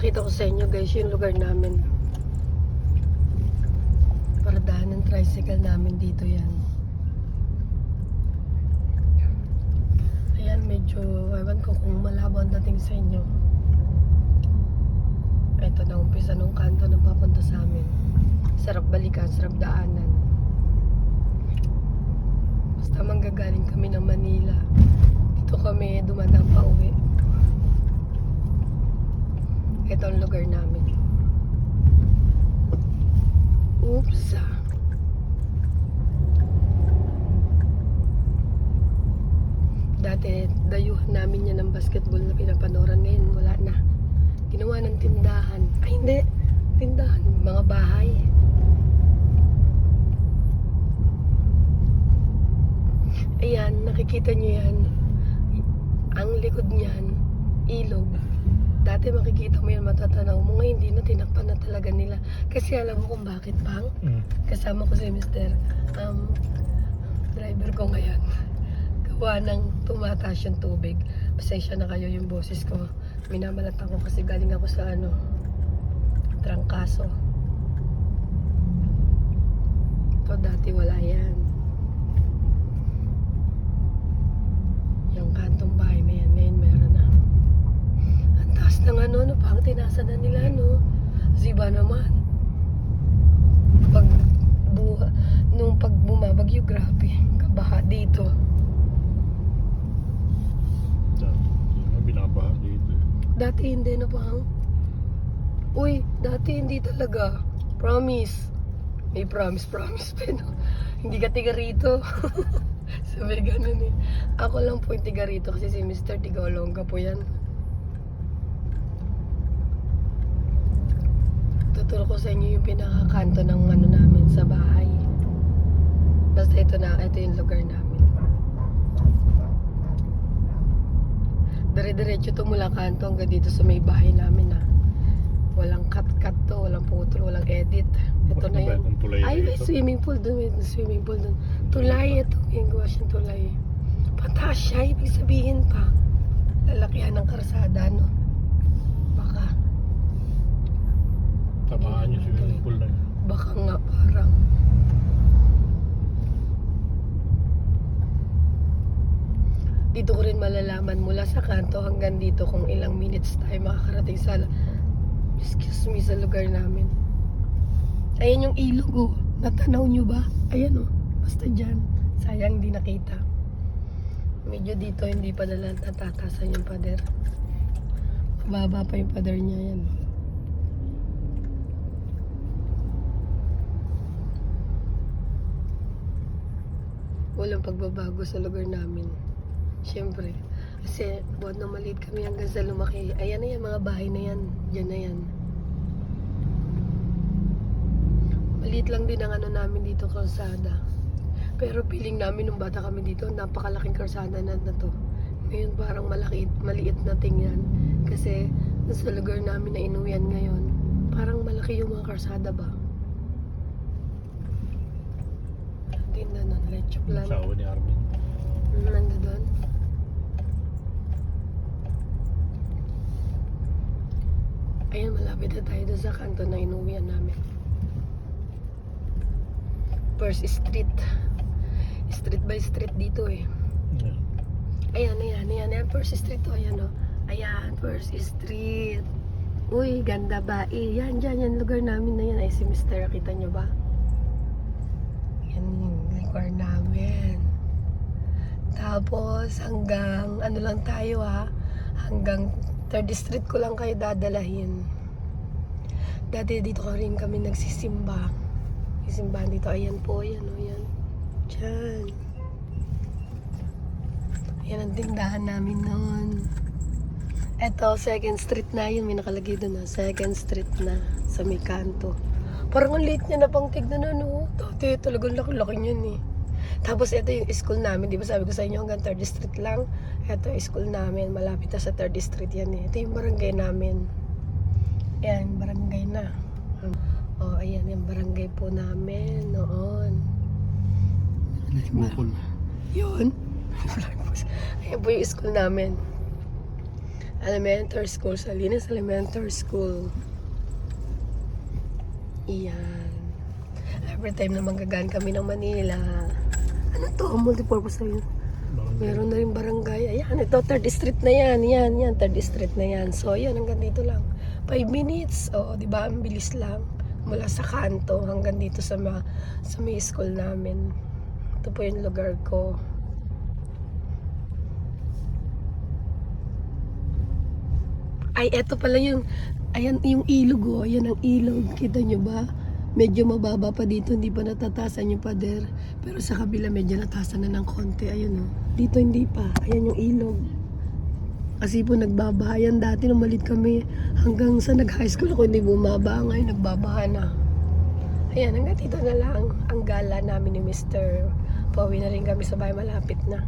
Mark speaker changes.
Speaker 1: Pakita ko sa inyo guys yung lugar namin. Paradahan ng tricycle namin dito yan. Ayan, medyo ewan ko kung malabo ang dating sa inyo. Ito na umpisa nung kanto na papunta sa amin. Sarap balikan, sarap daanan. Basta manggagaling kami ng Manila, dito kami dumadang pa uwi. Ito ang lugar namin. Oops. Dati, dayuhan namin yan ng basketball na pinapanoran. Ngayon, wala na. Ginawa ng tindahan. Ay, hindi. Tindahan. Mga bahay. Ayan, nakikita nyo yan. Ang likod niyan, ilog. Dati makikita mo yan, matatanaw mo. Ngayon, hindi na, tinakpan na talaga nila. Kasi alam mo kung bakit, Pang? Kasama ko si Mr. Driver ko ngayon. Gawa ng tumataas yung tubig. Pasensya na kayo yung boses ko. Minamalatan ko kasi galing ako sa trangkaso. Ito dati wala yan. Yung kantong bahay na yan, ngayon meron na. Ang taas ng pang tinasa na nila, Kasi iba naman. Nung pag bumabagyo, grabe. Kabaha dito.
Speaker 2: Binabaha dito.
Speaker 1: Dati hindi na Pang. Uy, dati hindi talaga. Promise. May promise pa, no? Hindi ka tiga rito. Sabi ganun eh. Ako lang po yung tiga rito kasi si Mr. Tiga Olonga po yan. Tuturo ko sa inyo yung pinakakanto ng namin sa bahay. Basta ito yung lugar namin. Dire-diretso to mula kanto hanggang dito sa may bahay namin Walang cut-cut to, walang putol, walang edit. Ito na yun. Ay, may swimming pool doon, may swimming pool doon. Tulay ito, yung gawa siyang tulay. Pataas siya, ibig sabihin pa. Lalakihan ng karsada, Baka.
Speaker 2: Tamaan yung swimming pool na yun.
Speaker 1: Baka nga parang. Dito ko rin malalaman mula sa kanto hanggang dito kung ilang minutes tayo makakarating sa sa lugar namin. Ayan yung ilog Natanaw nyo ba? Ayan basta dyan. Sayang hindi nakita. Medyo dito hindi pa natatasan yung pader. Mababa pa yung pader niya yan. Walang pagbabago sa lugar namin. Siyempre, kasi buwan na maliit kami hanggang sa lumaki. Ayan na yan, mga bahay na yan. Diyan na yan. Maliit lang din ang namin dito, kalsada. Pero feeling namin nung bata kami dito, napakalaking kalsada na to. Ngayon parang maliit na tingnan. Kasi sa lugar namin na inuwian ngayon, parang malaki yung mga kalsada ba? Tingnan na, lechok lang.
Speaker 2: Sawa ni Armin.
Speaker 1: Nanda doon. Ayan, malapit na tayo doon sa kanto na inuwian namin. First street. Street by street dito Ayan. First street Ayan Ayan, first street. Uy, ganda ba? Yan, yan lugar namin na yan. Ay, si Mr. Kita nyo ba? Yan yung lugar namin. Tapos, hanggang, lang tayo hanggang 3rd Street ko lang kayo dadalahin. Dati dito rin kami nagsisimba. Isimbahan dito. Ayan po, yan Diyan. Ayan ang tindahan namin noon. Eto, 2nd Street na yun. May nakalagay doon 2nd Street na sa may kanto. Parang ang late niya na pang tignan Dati talagang laki-laki niyan Tapos ito yung school namin, di ba sabi ko sa inyo hanggang 3rd Street lang. Ito yung school namin, malapit na sa 3rd Street yan Ito yung barangay namin. Ayan, barangay na. Ayan yung barangay po namin noon.
Speaker 2: Bukol.
Speaker 1: Yun. Ayan po yung school namin. elementary school. Salinas Elementary School. Iyan. Every time na manggagaan kami ng Manila. Ano to? Multipurpose na yun. Meron na rin barangay. Ayan, ito, 3rd Street na yan. Yan, 3rd Street na yan. So, yan, hanggang dito lang. 5 minutes. O, di ba? Ang bilis lang. Mula sa kanto hanggang dito sa may school namin. Ito po yung lugar ko. Ay, eto pala yung, ayan yung ilog oh. Ayan ang ilog. Kita nyo ba? Medyo mababa pa dito, hindi pa natatasan yung pader. Pero sa kabila medyo natasan na ng konti. Ayun oh. Dito hindi pa. Ayan yung ilog. Kasi po nagbabahayan dati nung malit kami. Hanggang sa nag-high school ako hindi bumaba. Ngayon nagbabaha na. Ayan, hanggang dito na lang ang gala namin ni Mr. Pauwi na rin kami sa bahay, malapit na.